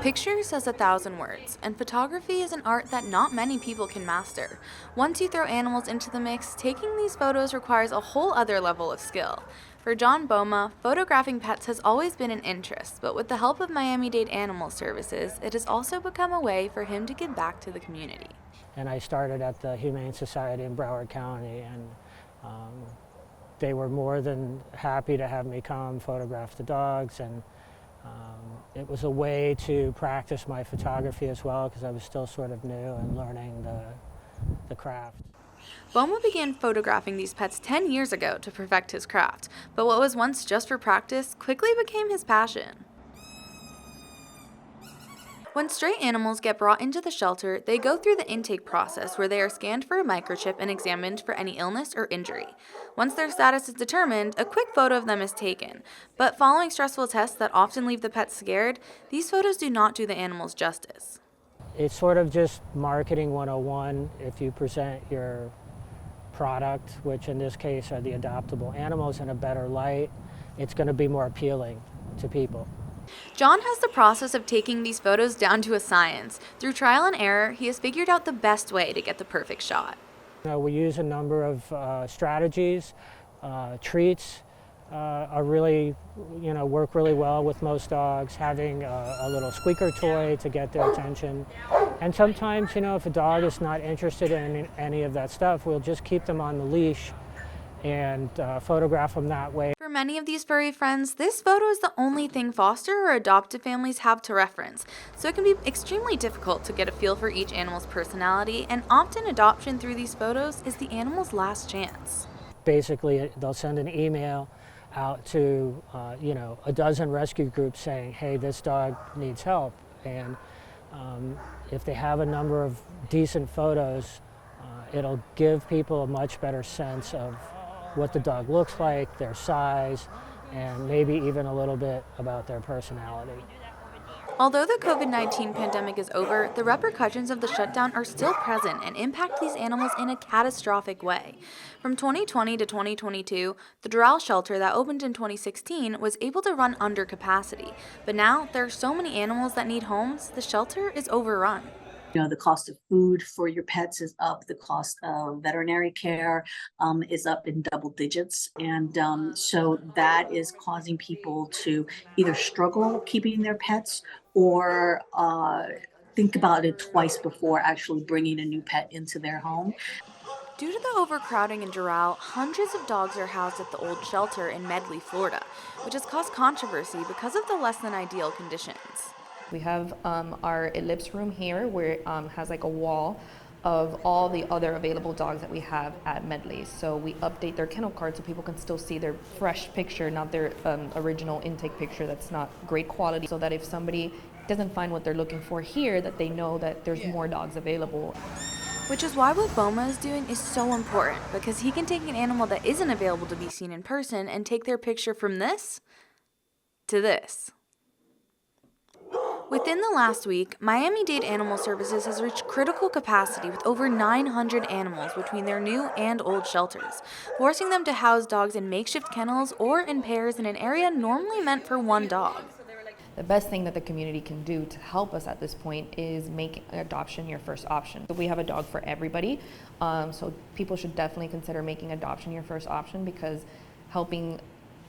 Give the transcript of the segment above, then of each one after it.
Picture says 1,000 words, and photography is an art that not many people can master. Once you throw animals into the mix, taking these photos requires a whole other level of skill. For John Boma, photographing pets has always been an interest, but with the help of Miami-Dade Animal Services, it has also become a way for him to give back to the community. And I started at the Humane Society in Broward County, and they were more than happy to have me come photograph the dogs, and it was a way to practice my photography as well, because I was still sort of new and learning the craft. Boma began photographing these pets 10 years ago to perfect his craft, but what was once just for practice quickly became his passion. When stray animals get brought into the shelter, they go through the intake process where they are scanned for a microchip and examined for any illness or injury. Once their status is determined, a quick photo of them is taken. But following stressful tests that often leave the pets scared, these photos do not do the animals justice. It's sort of just marketing 101. If you present your product, which in this case are the adoptable animals, in a better light, it's going to be more appealing to people. John has the process of taking these photos down to a science. Through trial and error, he has figured out the best way to get the perfect shot. We use a number of strategies. Treats are really, work really well with most dogs. Having a little squeaker toy to get their attention. And sometimes, if a dog is not interested in any of that stuff, we'll just keep them on the leash and photograph them that way. For many of these furry friends, this photo is the only thing foster or adoptive families have to reference, so it can be extremely difficult to get a feel for each animal's personality, and often adoption through these photos is the animal's last chance. Basically, they'll send an email out to a dozen rescue groups saying, hey, this dog needs help, and if they have a number of decent photos, it'll give people a much better sense of what the dog looks like, their size, and maybe even a little bit about their personality. Although the COVID-19 pandemic is over, the repercussions of the shutdown are still present and impact these animals in a catastrophic way. From 2020 to 2022, the Doral shelter that opened in 2016 was able to run under capacity, but now there are so many animals that need homes, the shelter is overrun. The cost of food for your pets is up. The cost of veterinary care is up in double digits. And so that is causing people to either struggle keeping their pets or think about it twice before actually bringing a new pet into their home. Due to the overcrowding in Doral, hundreds of dogs are housed at the old shelter in Medley, Florida, which has caused controversy because of the less than ideal conditions. We have our ellipse room here where it has like a wall of all the other available dogs that we have at Medley. So we update their kennel card so people can still see their fresh picture, not their original intake picture that's not great quality, so that if somebody doesn't find what they're looking for here, that they know that there's more dogs available. Which is why what Boma is doing is so important, because he can take an animal that isn't available to be seen in person and take their picture from this to this. Within the last week, Miami-Dade Animal Services has reached critical capacity with over 900 animals between their new and old shelters, forcing them to house dogs in makeshift kennels or in pairs in an area normally meant for one dog. The best thing that the community can do to help us at this point is make adoption your first option. We have a dog for everybody, so people should definitely consider making adoption your first option, because helping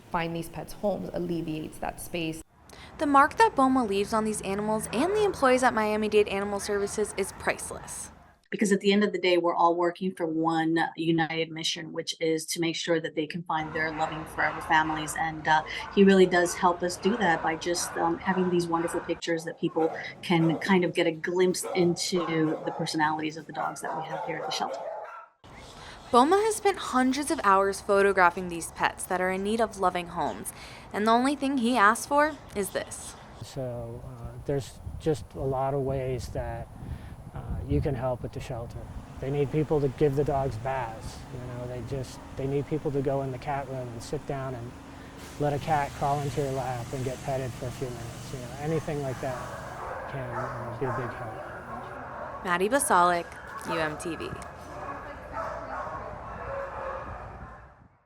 find these pets homes alleviates that space. The mark that Boma leaves on these animals and the employees at Miami-Dade Animal Services is priceless. Because at the end of the day, we're all working for one united mission, which is to make sure that they can find their loving forever families. And he really does help us do that by just having these wonderful pictures that people can kind of get a glimpse into the personalities of the dogs that we have here at the shelter. Boma has spent hundreds of hours photographing these pets that are in need of loving homes, and the only thing he asks for is this. So there's just a lot of ways that you can help at the shelter. They need people to give the dogs baths. They need people to go in the cat room and sit down and let a cat crawl into your lap and get petted for a few minutes. Anything like that can be a big help. Maddie Basalik, UMTV.